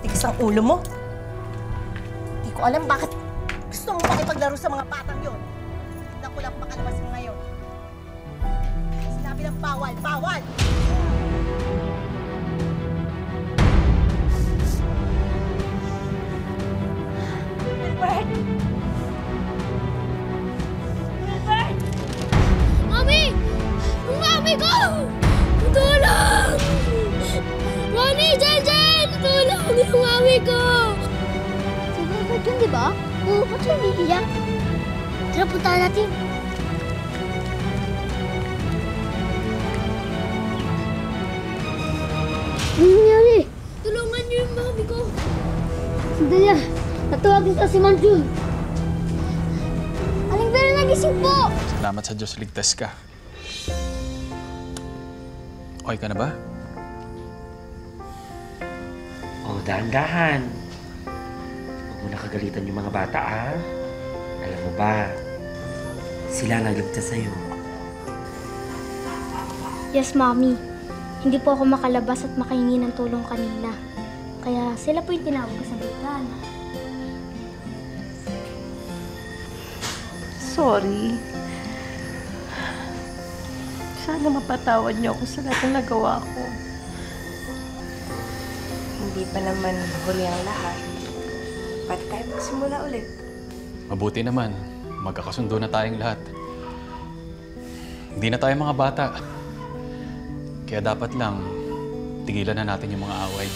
Tigas ang ulo mo. Hindi ko alam bakit gusto mo makipaglaro sa mga batang yon. Tignan ko lang makalabas mo ngayon. Sinabi ng bawal, bawal! Wilbert! Wilbert! Mami! Yung mami ko! Tulong! Ronnie! Jen! Tulong! Yung mami ko! Si Wilbert yun, di ba? Oo, ba't siya umiiyak? Tara, puntahan natin. Ano nangyari? Tulungan niyo yung mami ko. Sandali ah. Natawag kita si Manjun. Aling Vera, nagising po! Salamat sa Diyos, ligtas ka. Okay ka na ba? Oh, dahan-dahan. Huwag mo nakagalitan yung mga bata, ah. Alam mo ba, sila nagligtas sa'yo. Yes, Mommy. Hindi po ako makalabas at makahingi ng tulong kanina. Kaya sila po yung tinawag ko sa biglaan. Sorry. Sana mapatawad niyo ako sa lahat ng nagawa ko. Hindi pa naman huli ang lahat. Pwede tayo magsimula ulit. Mabuti naman. Magkakasundo na tayong lahat. Hindi na tayo mga bata. Kaya dapat lang, tigilan na natin yung mga away.